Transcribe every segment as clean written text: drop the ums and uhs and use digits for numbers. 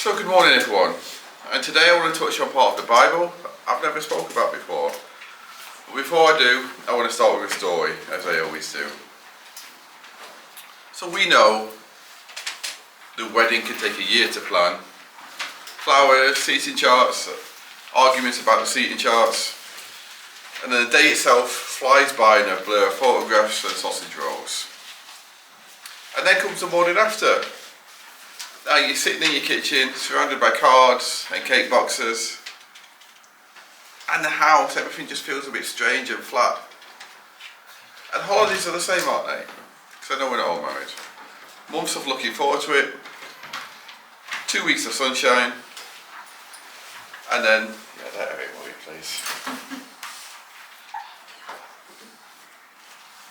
So good morning everyone, and today I want to touch on part of the Bible I've never spoke about before. But before I do, I want to start with a story, as I always do. So we know the wedding can take a year to plan. Flowers, seating charts, arguments about the seating charts, and then the day itself flies by in a blur of photographs and sausage rolls. And then comes the morning after. Now you're sitting in your kitchen, surrounded by cards and cake boxes, and the house, everything just feels a bit strange and flat. And holidays are the same, aren't they? Because I know we're not all married. Months of looking forward to it, 2 weeks of sunshine, and then, that area, will you please?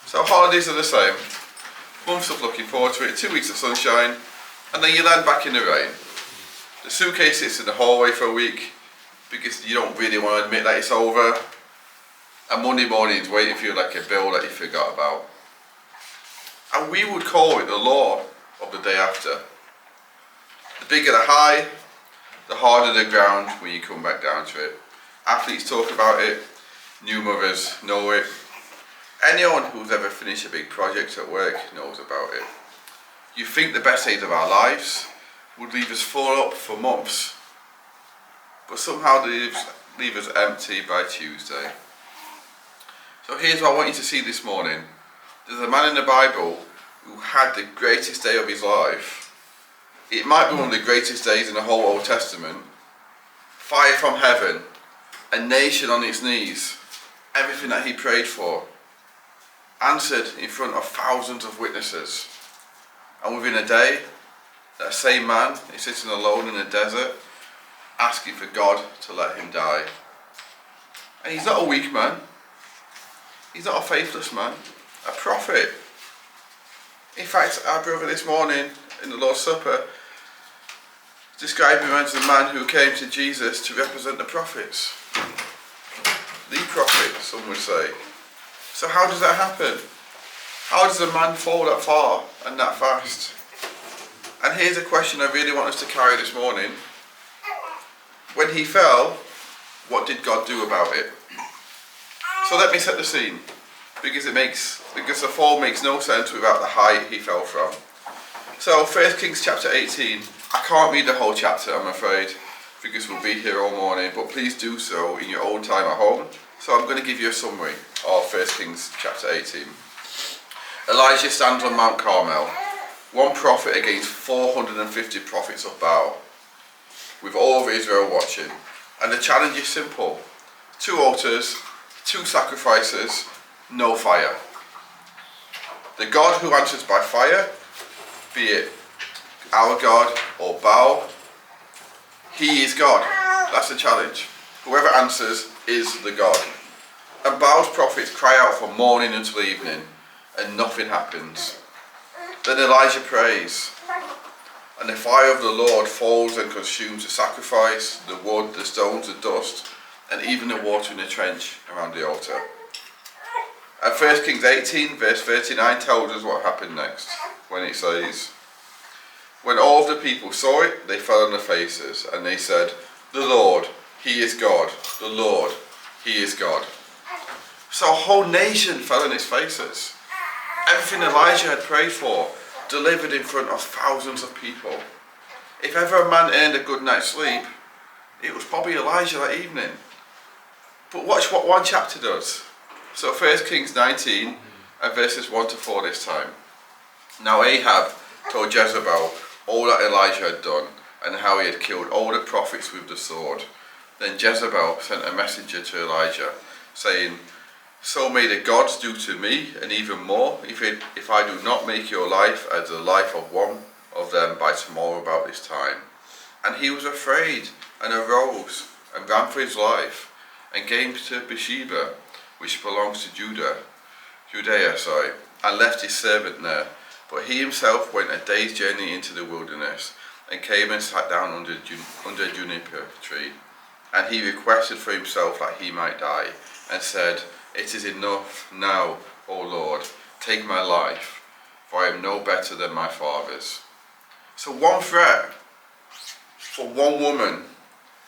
So holidays are the same. Months of looking forward to it, 2 weeks of sunshine, and then you land back in the rain. The suitcase sits in the hallway for a week because you don't really want to admit that it's over. And Monday morning's waiting for you like a bill that you forgot about. And we would call it the law of the day after. The bigger the high, the harder the ground when you come back down to it. Athletes talk about it, new mothers know it. Anyone who's ever finished a big project at work knows about it. You think the best days of our lives would leave us full up for months, but somehow they leave us empty by Tuesday. So here's what I want you to see this morning. There's a man in the Bible who had the greatest day of his life. It might be one of the greatest days in the whole Old Testament. Fire from heaven, a nation on its knees, everything that he prayed for, answered in front of thousands of witnesses. And within a day, that same man is sitting alone in a desert, asking for God to let him die. And he's not a weak man. He's not a faithless man. A prophet. In fact, our brother this morning in the Lord's Supper described him as the man who came to Jesus to represent the prophets. The prophet, some would say. So how does that happen? How does a man fall that far and that fast? And here's a question I really want us to carry this morning. When he fell, what did God do about it? So let me set the scene, because the fall makes no sense without the height he fell from. So 1 Kings chapter 18. I can't read the whole chapter, I'm afraid, because we'll be here all morning, but please do so in your own time at home. So I'm going to give you a summary of 1 Kings chapter 18. Elijah stands on Mount Carmel, one prophet against 450 prophets of Baal, with all of Israel watching. And the challenge is simple. 2 altars, 2 sacrifices, no fire. The God who answers by fire, be it our God or Baal, he is God. That's the challenge. Whoever answers is the God. And Baal's prophets cry out from morning until evening, and nothing happens. Then Elijah prays, and the fire of the Lord falls and consumes the sacrifice, the wood, the stones, the dust, and even the water in the trench around the altar. And 1 Kings 18 verse 39 tells us what happened next, when it says, when all of the people saw it, they fell on their faces, and they said, the Lord, he is God. The Lord, he is God. So a whole nation fell on its faces. Everything Elijah had prayed for, delivered in front of thousands of people. If ever a man earned a good night's sleep, it was probably Elijah that evening. But watch what one chapter does. So 1 Kings 19 and verses 1 to 4 this time. Now Ahab told Jezebel all that Elijah had done, and how he had killed all the prophets with the sword. Then Jezebel sent a messenger to Elijah, saying, so may the gods do to me, and even more, if I do not make your life as the life of one of them by tomorrow about this time. And he was afraid, and arose, and ran for his life, and came to Beersheba, which belongs to Judea, and left his servant there. But he himself went a day's journey into the wilderness, and came and sat down under a juniper tree. And he requested for himself that he might die, and said, it is enough now, O Lord, take my life, for I am no better than my fathers. So one threat for one woman,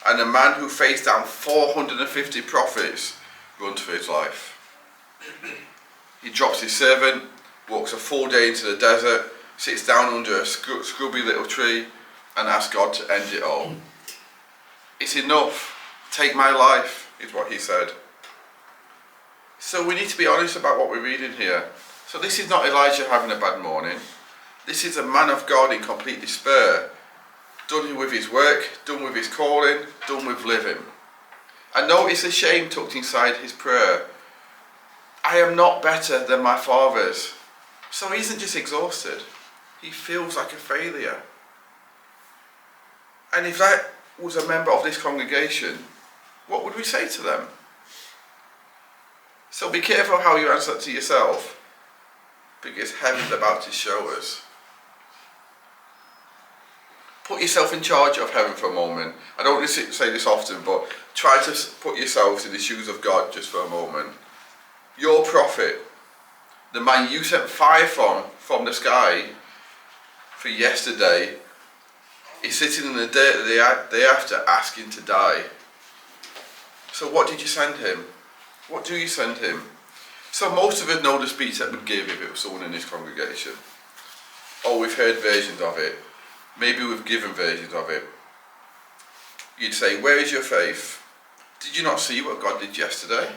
and a man who faced down 450 prophets runs for his life. He drops his servant, walks a full day into the desert, sits down under a scrubby little tree and asks God to end it all. It's enough. Take my life, is what he said. So we need to be honest about what we're reading here. So this is not Elijah having a bad morning. This is a man of God in complete despair, done with his work, done with his calling, done with living. And notice the shame tucked inside his prayer. I am not better than my fathers. So he isn't just exhausted. He feels like a failure. And if that was a member of this congregation, what would we say to them? So be careful how you answer to yourself, because heaven's about to show us. Put yourself in charge of heaven for a moment. I don't want to say this often, but try to put yourselves in the shoes of God just for a moment. Your prophet, the man you sent fire from the sky for yesterday, is sitting in the day after asking to die. So what did you send him? What do you send him? So most of us know the speech that we'd give if it was someone in this congregation. Or we've heard versions of it. Maybe we've given versions of it. You'd say, where is your faith? Did you not see what God did yesterday?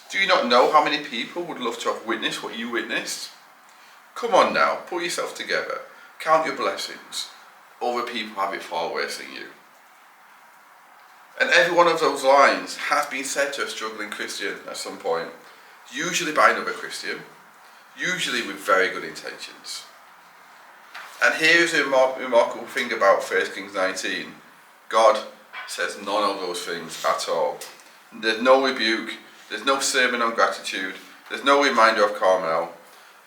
Do you not know how many people would love to have witnessed what you witnessed? Come on now, pull yourself together. Count your blessings. Other people have it far worse than you. And every one of those lines has been said to a struggling Christian at some point. Usually by another Christian. Usually with very good intentions. And here's a remarkable thing about 1 Kings 19. God says none of those things at all. There's no rebuke. There's no sermon on gratitude. There's no reminder of Carmel.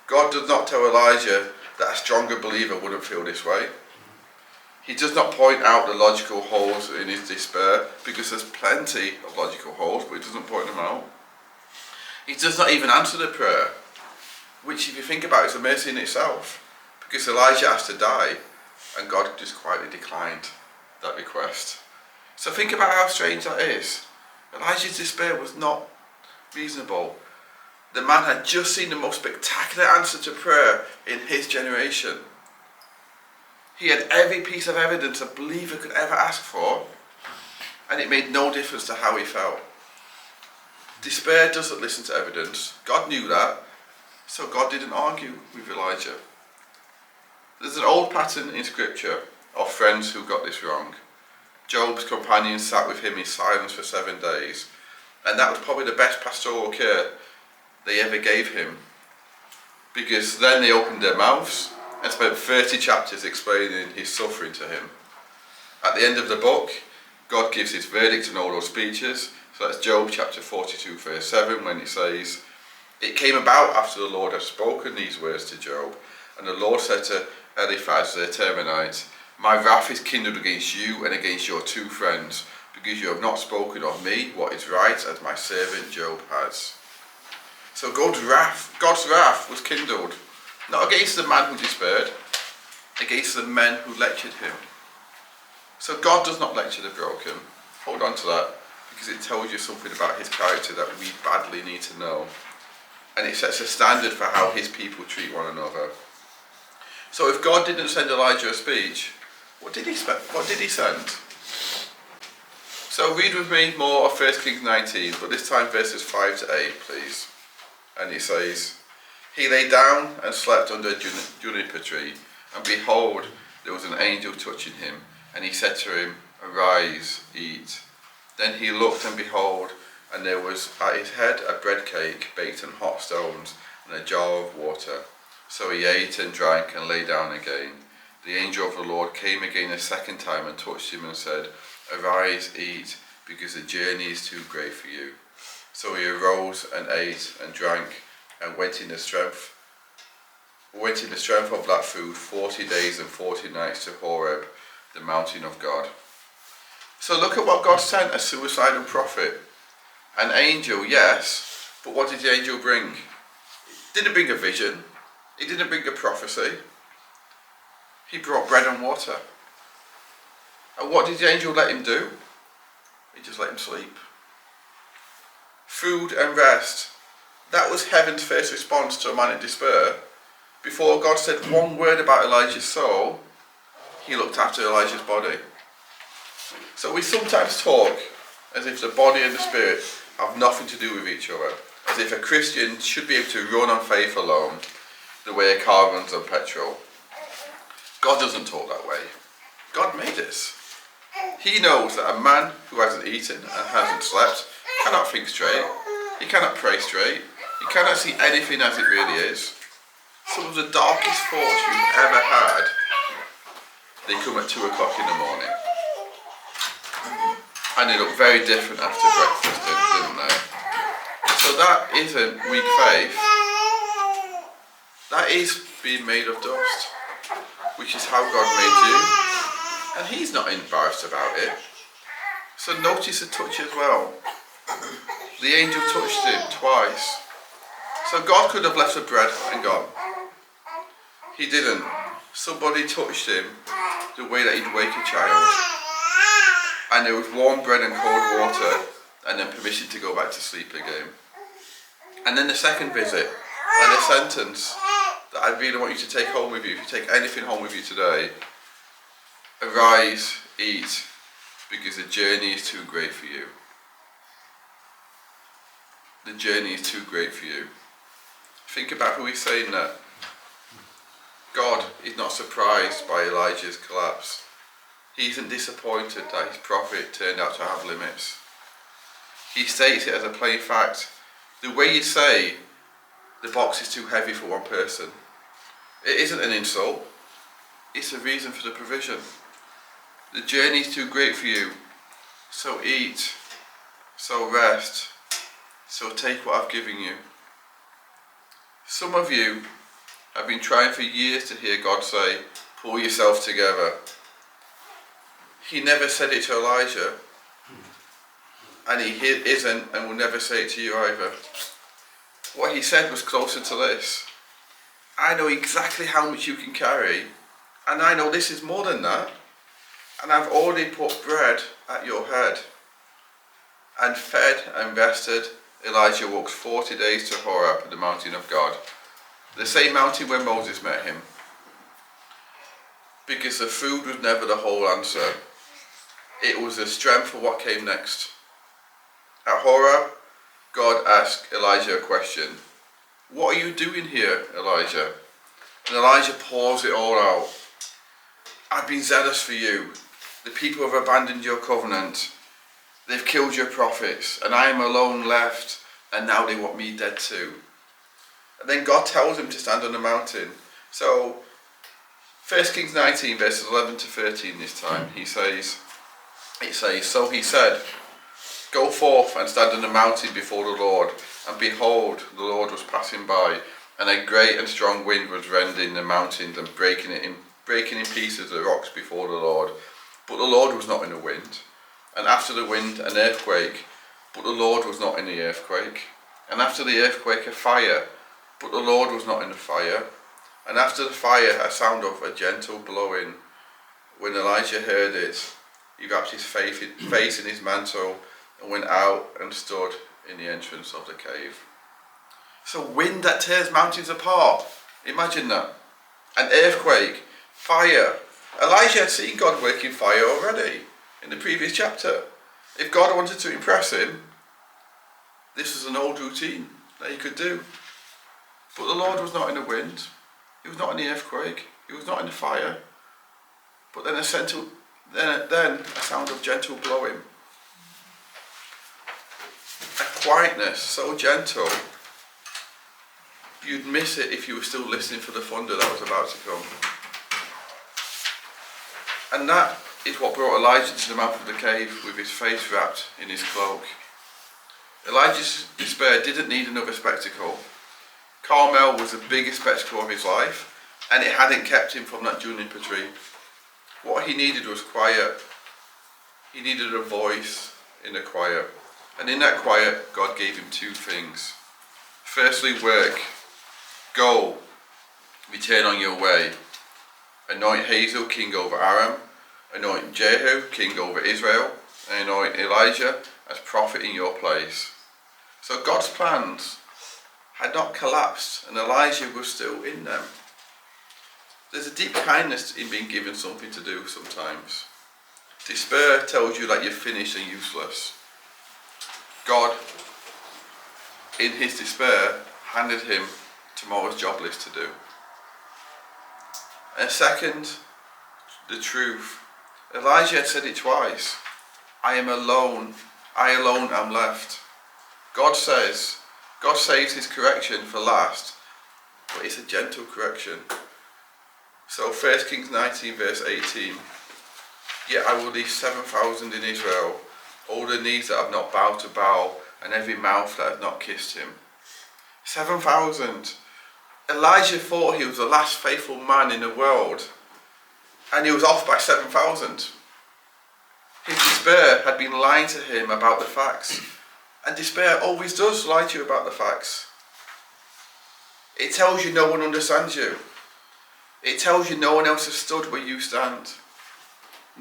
God does not tell Elijah that a stronger believer wouldn't feel this way. He does not point out the logical holes in his despair, because there's plenty of logical holes, but he doesn't point them out. He does not even answer the prayer, which if you think about it is a mercy in itself, because Elijah asked to die and God just quietly declined that request. So think about how strange that is. Elijah's despair was not reasonable. The man had just seen the most spectacular answer to prayer in his generation. He had every piece of evidence a believer could ever ask for, and it made no difference to how he felt. Despair doesn't listen to evidence. God knew that, so God didn't argue with Elijah. There's an old pattern in scripture of friends who got this wrong. Job's companions sat with him in silence for 7 days, and that was probably the best pastoral care they ever gave him, because then they opened their mouths and spent 30 chapters explaining his suffering to him. At the end of the book, God gives his verdict in all those speeches. So that's Job chapter 42 verse 7, when it says, "It came about after the Lord had spoken these words to Job, and the Lord said to Eliphaz the Temanite, my wrath is kindled against you and against your 2 friends, because you have not spoken of me what is right, as my servant Job has." So God's wrath was kindled, not against the man who despaired, against the men who lectured him. So God does not lecture the broken. Hold on to that, because it tells you something about his character that we badly need to know. And it sets a standard for how his people treat one another. So if God didn't send Elijah a speech, what did he send? So read with me more of 1 Kings 19, but this time verses 5 to 8, please. And it says, "He lay down and slept under a juniper tree, and behold, there was an angel touching him, and he said to him, Arise, eat. Then he looked, and behold, and there was at his head a bread cake baked on hot stones, and a jar of water. So he ate and drank and lay down again. The angel of the Lord came again a second time and touched him and said, Arise, eat, because the journey is too great for you. So he arose and ate and drank, and went in the strength of that food 40 days and 40 nights to Horeb, the mountain of God." So look at what God sent: a suicidal prophet. An angel, yes, but what did the angel bring? He didn't bring a vision. He didn't bring a prophecy. He brought bread and water. And what did the angel let him do? He just let him sleep. Food and rest. That was heaven's first response to a man in despair. Before God said one word about Elijah's soul, he looked after Elijah's body. So we sometimes talk as if the body and the spirit have nothing to do with each other. As if a Christian should be able to run on faith alone, the way a car runs on petrol. God doesn't talk that way. God made us. He knows that a man who hasn't eaten and hasn't slept cannot think straight. He cannot pray straight. He cannot see anything as it really is. Some of the darkest thoughts you've ever had, they come at 2 o'clock in the morning. And they look very different after breakfast, don't they? So that isn't weak faith. That is being made of dust, which is how God made you. And he's not embarrassed about it. So notice the touch as well. The angel touched him twice. So God could have left the bread and gone. He didn't. Somebody touched him the way that he'd wake a child. And there was warm bread and cold water, and then permission to go back to sleep again. And then the second visit, and a sentence that I really want you to take home with you. If you take anything home with you today, arise, eat, because the journey is too great for you. The journey is too great for you. Think about who he's saying that. God is not surprised by Elijah's collapse. He isn't disappointed that his prophet turned out to have limits. He states it as a plain fact. The way you say the box is too heavy for one person, it isn't an insult. It's a reason for the provision. The journey is too great for you, so eat, so rest, so take what I've given you. Some of you have been trying for years to hear God say, pull yourself together. He never said it to Elijah, and he isn't and will never say it to you either. What he said was closer to this. I know exactly how much you can carry, and I know this is more than that, and I've already put bread at your head. And fed and rested, Elijah walks 40 days to Horeb, the mountain of God, the same mountain where Moses met him. Because the food was never the whole answer. It was the strength for what came next. At Horeb, God asked Elijah a question. What are you doing here, Elijah? And Elijah pours it all out. I've been zealous for you. The people have abandoned your covenant. They've killed your prophets, and I am alone left, and now they want me dead too. And then God tells him to stand on the mountain. So, 1 Kings 19, verses 11 to 13 this time, it says, so he said, go forth and stand on the mountain before the Lord. And behold, the Lord was passing by, and a great and strong wind was rending the mountains and breaking in pieces the rocks before the Lord. But the Lord was not in the wind. And after the wind, an earthquake. But the Lord was not in the earthquake. And after the earthquake, a fire. But the Lord was not in the fire. And after the fire, a sound of a gentle blowing. When Elijah heard it, he wrapped his face in his mantle and went out and stood in the entrance of the cave. So wind that tears mountains apart. Imagine that. An earthquake, fire. Elijah had seen God working fire already in the previous chapter. If God wanted to impress him, this was an old routine that he could do. But the Lord was not in the wind. He was not in the earthquake. He was not in the fire. But then a sound of gentle blowing. A quietness so gentle, you'd miss it if you were still listening for the thunder that was about to come. And that is what brought Elijah to the mouth of the cave with his face wrapped in his cloak. Elijah's despair didn't need another spectacle. Carmel was the biggest spectacle of his life, and it hadn't kept him from that juniper tree. What he needed was quiet. He needed a voice in the quiet. And in that quiet, God gave him two things. Firstly, work. Go, return on your way. Anoint Hazael king over Aram, anoint Jehu king over Israel, and anoint Elijah as prophet in your place. So God's plans had not collapsed, and Elijah was still in them. There's a deep kindness in being given something to do sometimes. Despair tells you that you're finished and useless. God, in his despair, handed him tomorrow's job list to do. And second, the truth. Elijah had said it twice. I am alone. I alone am left. God saves his correction for last, but it's a gentle correction. So 1 Kings 19 verse 18. Yet I will leave 7,000 in Israel, all the knees that have not bowed to Baal, and every mouth that has not kissed him. 7,000. Elijah thought he was the last faithful man in the world, and he was off by 7,000. His despair had been lying to him about the facts, and despair always does lie to you about the facts. It tells you no one understands you. It tells you no one else has stood where you stand.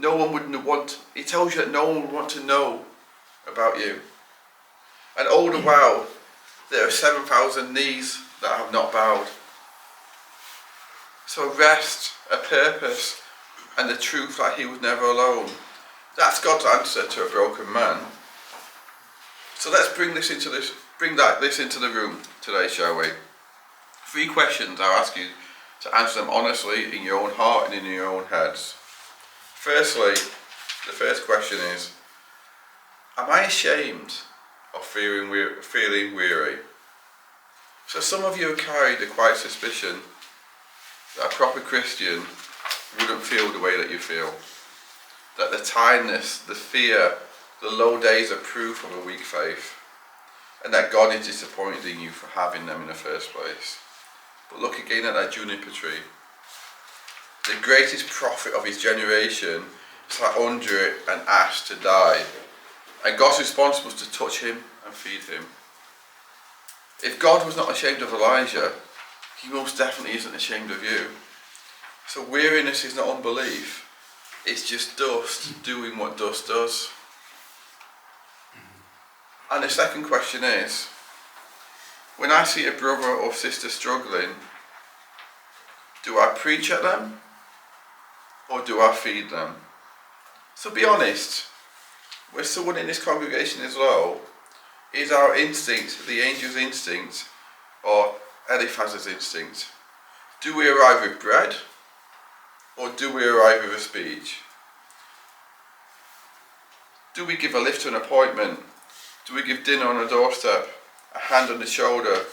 It tells you that no one would want to know about you. And all the while, there are 7,000 knees that have not bowed. So rest, a purpose, and the truth that he was never alone. That's God's answer to a broken man. So let's bring this into the room today, shall we? 3 questions I'll ask you to answer them honestly in your own heart and in your own heads. Firstly, the first question is, am I ashamed of feeling weary? So some of you have carried a quiet suspicion that a proper Christian wouldn't feel the way that you feel. That the tiredness, the fear, the low days are proof of a weak faith. And that God is disappointed in you for having them in the first place. But look again at that juniper tree. The greatest prophet of his generation sat under it and asked to die. And God's response was to touch him and feed him. If God was not ashamed of Elijah, he most definitely isn't ashamed of you. So weariness is not unbelief. It's just dust doing what dust does. And the second question is, when I see a brother or sister struggling, do I preach at them or do I feed them? So be honest. With someone in this congregation as well, is our instinct the angel's instinct or Eliphaz's instinct? Do we arrive with bread or do we arrive with a speech? Do we give a lift to an appointment? Do we give dinner on a doorstep? A hand on the shoulder?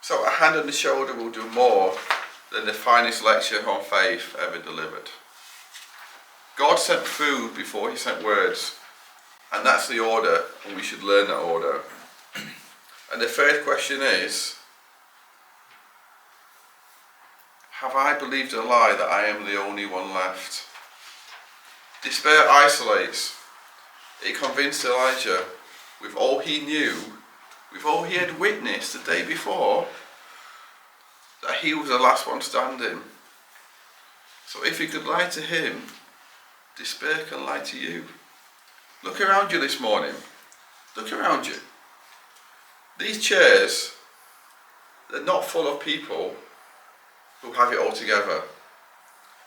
So a hand on the shoulder will do more than the finest lecture on faith ever delivered. God sent food before he sent words, and that's the order, and we should learn that order. And the third question is, have I believed a lie that I am the only one left? Despair isolates. It convinced Elijah, with all he knew, with all he had witnessed the day before, that he was the last one standing. So if he could lie to him, despair can lie to you. Look around you this morning. Look around you. These chairs, they're not full of people who have it all together.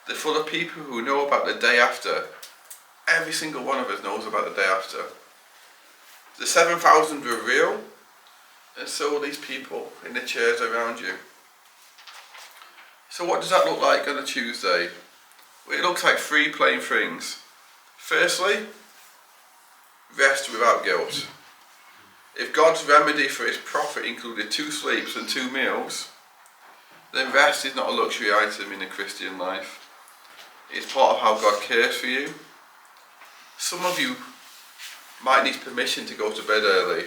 They're full of people who know about the day after. Every single one of us knows about the day after. The 7,000 were real, and so are these people in the chairs around you. So what does that look like on a Tuesday? Well, it looks like 3 plain things. Firstly, rest without guilt. If God's remedy for his prophet included 2 sleeps and 2 meals, then rest is not a luxury item in a Christian life. It's part of how God cares for you. Some of you might need permission to go to bed early,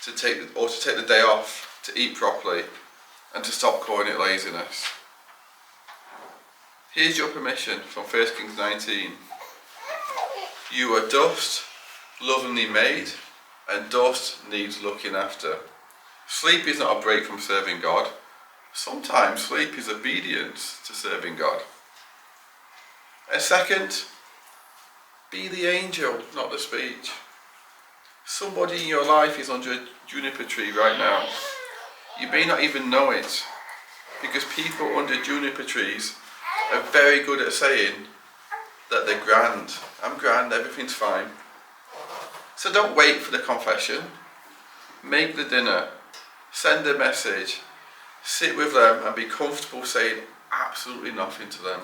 to take the day off, to eat properly, and to stop calling it laziness. Here's your permission from 1 Kings 19. You are dust, lovingly made, and dust needs looking after. Sleep is not a break from serving God. Sometimes sleep is obedience to serving God. And second, Be the angel, not the speech. Somebody in your life is under a juniper tree right now. You may not even know it, because people under juniper trees are very good at saying that they're grand. I'm grand, everything's fine. So don't wait for the confession. Make the dinner, send a message, sit with them and be comfortable saying absolutely nothing to them.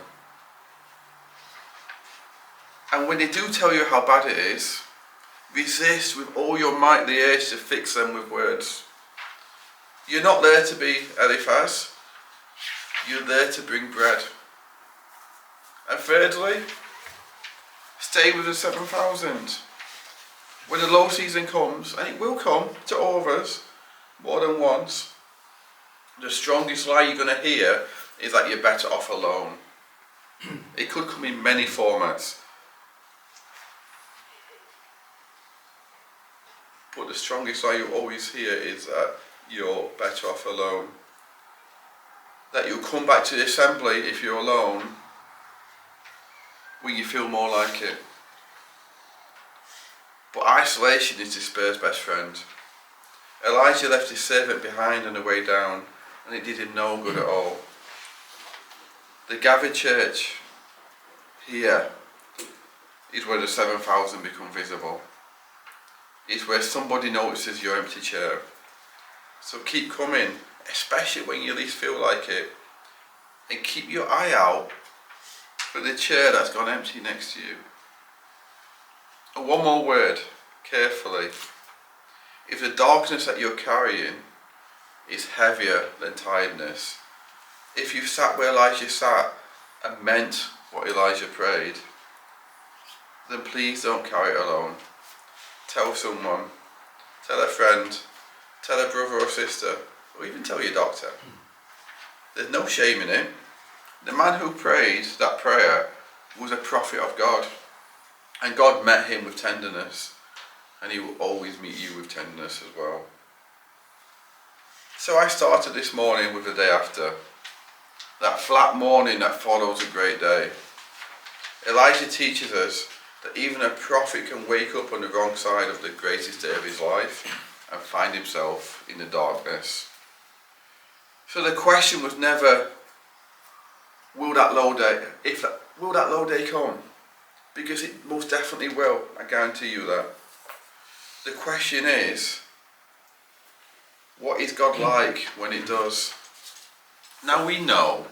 And when they do tell you how bad it is, resist with all your might the urge to fix them with words. You're not there to be Eliphaz, you're there to bring bread. And thirdly, stay with the 7,000. When the low season comes, and it will come to all of us more than once, the strongest lie you're going to hear is that you're better off alone. It could come in many formats. But the strongest lie you always hear is that you're better off alone. That you'll come back to the assembly if you're alone when you feel more like it. But isolation is despair's best friend. Elijah left his servant behind on the way down, and it did him no good at all. The gathered church here is where the 7,000 become visible. It's where somebody notices your empty chair. So keep coming, especially when you least feel like it, and keep your eye out for the chair that's gone empty next to you. And one more word, carefully. If the darkness that you're carrying is heavier than tiredness, if you sat where Elijah sat and meant what Elijah prayed, then please don't carry it alone. Tell someone, tell a friend, tell a brother or sister, or even tell your doctor. There's no shame in it. The man who prayed that prayer was a prophet of God, and God met him with tenderness, and he will always meet you with tenderness as well. So I started this morning with the day after, that flat morning that follows a great day. Elijah teaches us that even a prophet can wake up on the wrong side of the greatest day of his life and find himself in the darkness. So the question was never, will that low day come? Because it most definitely will, I guarantee you that. The question is, what is God like when it does? Now we know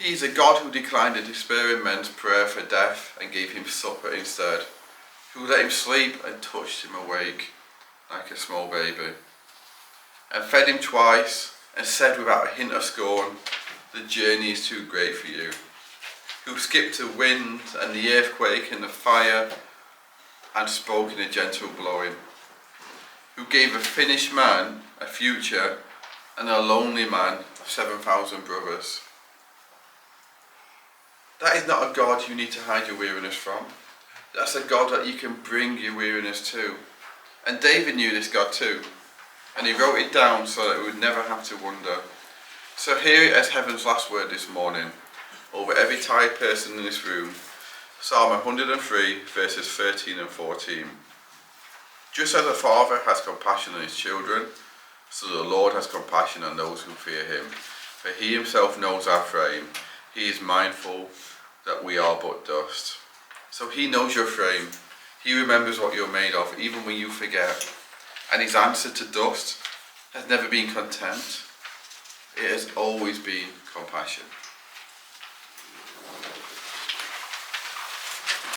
He is a God who declined a despairing man's prayer for death and gave him supper instead, who let him sleep and touched him awake like a small baby, and fed him twice and said without a hint of scorn, the journey is too great for you, who skipped the wind and the earthquake and the fire and spoke in a gentle blowing, who gave a finished man a future and a lonely man 7,000 brothers. That is not a God you need to hide your weariness from. That's a God that you can bring your weariness to. And David knew this God too, and he wrote it down so that we would never have to wonder. So hear it as heaven's last word this morning over every tired person in this room. Psalm 103 verses 13 and 14. Just as a father has compassion on his children, so the Lord has compassion on those who fear him. For he himself knows our frame. He is mindful that we are but dust. So he knows your frame. He remembers what you're made of, even when you forget. And his answer to dust has never been contempt. It has always been compassion.